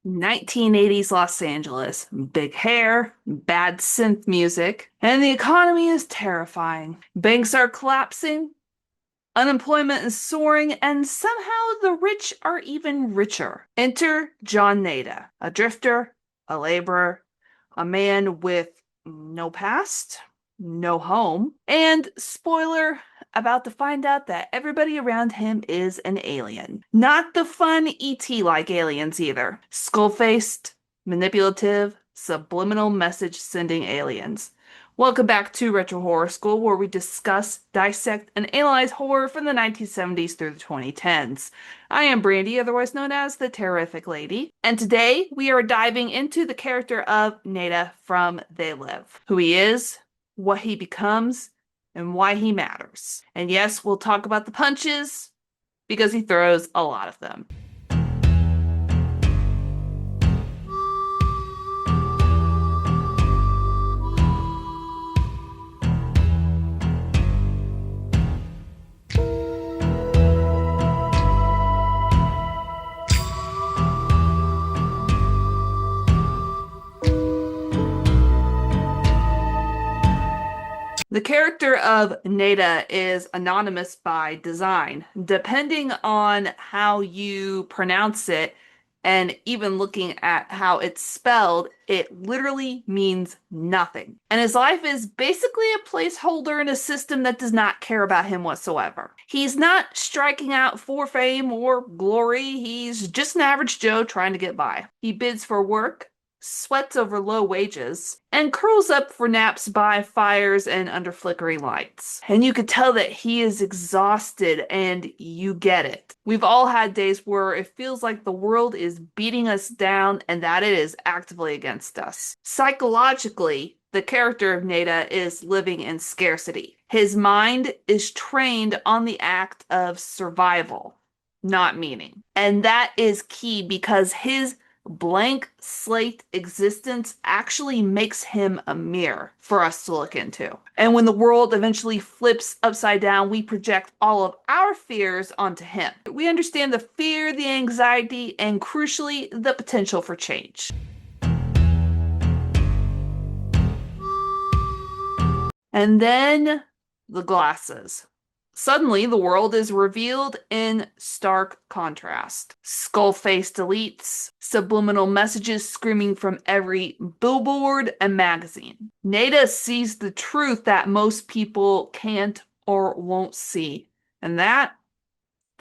1980s Los Angeles. Big hair, bad synth music, and the economy is terrifying. Banks are collapsing, unemployment is soaring, and somehow the rich are even richer. Enter John Nada, a drifter, a laborer, a man with no past, no home, and spoiler, about to find out that everybody around him is an alien. Not the fun ET-like aliens either. Skull-faced, manipulative, subliminal message-sending aliens. Welcome back to Retro Horror School, where we discuss, dissect, and analyze horror from the 1970s through the 2010s. I am Brandy, otherwise known as the Terrorific Lady, and today we are diving into the character of Nada from They Live. Who he is, what he becomes, and why he matters. And yes, we'll talk about the punches, because he throws a lot of them. The character of Nada is anonymous by design. Depending on how you pronounce it, and even looking at how it's spelled, it literally means nothing. And his life is basically a placeholder in a system that does not care about him whatsoever. He's not striking out for fame or glory. He's just an average Joe trying to get by. He bids for work, sweats over low wages, and curls up for naps by fires and under flickering lights. And you could tell that he is exhausted, and you get it. We've all had days where it feels like the world is beating us down and that it is actively against us. Psychologically, the character of Nada is living in scarcity. His mind is trained on the act of survival, not meaning. And that is key because his blank slate existence actually makes him a mirror for us to look into. And when the world eventually flips upside down, we project all of our fears onto him. We understand the fear, the anxiety, and crucially, the potential for change. And then the glasses. Suddenly, the world is revealed in stark contrast. Skull-faced elites, subliminal messages screaming from every billboard and magazine. Nada sees the truth that most people can't or won't see. And that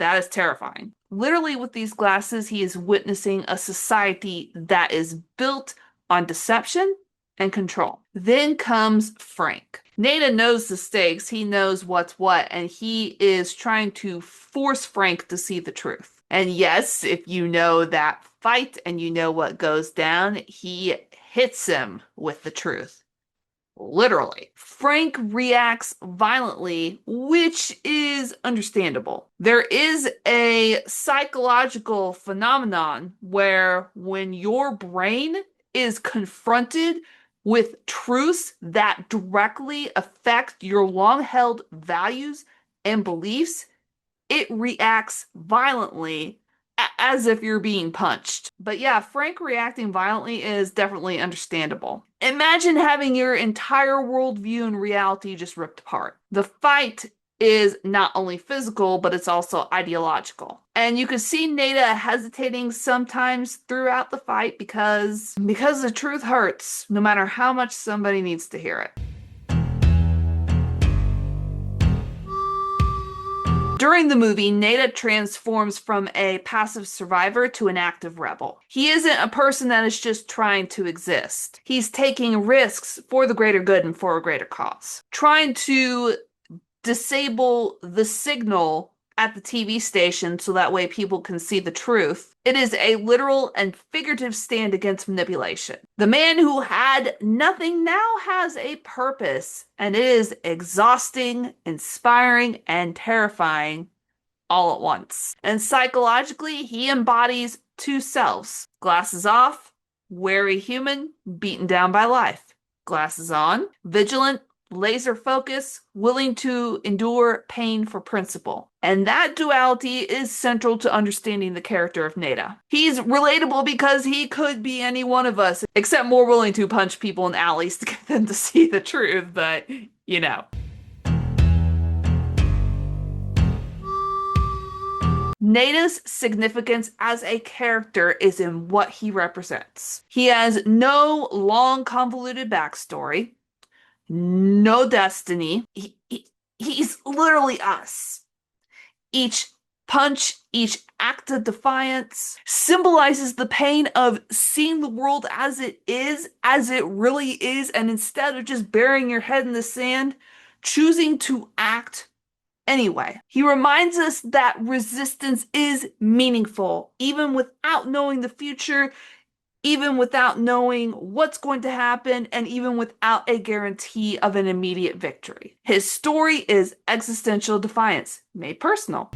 is terrifying. Literally, with these glasses, he is witnessing a society that is built on deception and control. Then comes Frank. Nada knows the stakes, he knows what's what, and he is trying to force Frank to see the truth. And yes, if you know that fight and you know what goes down, he hits him with the truth. Literally. Frank reacts violently, which is understandable. There is a psychological phenomenon where when your brain is confronted with truths that directly affect your long-held values and beliefs, it reacts violently as if you're being punched. But yeah, Frank reacting violently is definitely understandable. Imagine having your entire worldview and reality just ripped apart. The fight is not only physical, but it's also ideological. And you can see Nada hesitating sometimes throughout the fight because the truth hurts, no matter how much somebody needs to hear it. During the movie, Nada transforms from a passive survivor to an active rebel. He isn't a person that is just trying to exist. He's taking risks for the greater good and for a greater cause. Trying to disable the signal at the TV station so that way people can see the truth. It is a literal and figurative stand against manipulation. The man who had nothing now has a purpose, and it is exhausting, inspiring, and terrifying all at once. And psychologically, he embodies two selves. Glasses off, wary human, beaten down by life. Glasses on, vigilant, laser focus, willing to endure pain for principle. And that duality is central to understanding the character of Nada. He's relatable because he could be any one of us, except more willing to punch people in alleys to get them to see the truth, but you know. Nada's significance as a character is in what he represents. He has no long, convoluted backstory, no destiny. He's literally us. Each punch, each act of defiance symbolizes the pain of seeing the world as it really is, and instead of just burying your head in the sand, choosing to act anyway. He reminds us that resistance is meaningful, even without knowing the future, even without knowing what's going to happen, and even without a guarantee of an immediate victory. His story is existential defiance, made personal.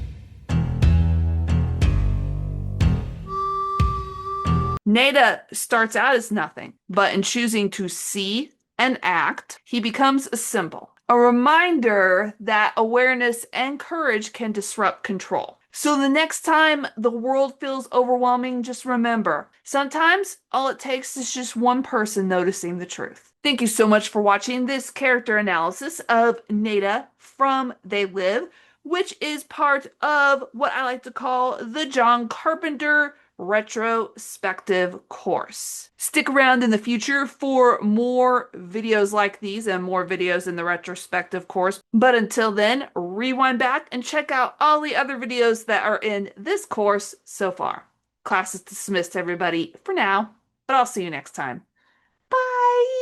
Nada starts out as nothing, but in choosing to see and act, he becomes a symbol, a reminder that awareness and courage can disrupt control. So the next time the world feels overwhelming, just remember, sometimes all it takes is just one person noticing the truth. Thank you so much for watching this character analysis of Nada from They Live, which is part of what I like to call the John Carpenter retrospective course. Stick around in the future for more videos like these and more videos in the retrospective course. But until then, rewind back and check out all the other videos that are in this course so far. Class is dismissed, everybody, for now, but I'll see you next time. Bye!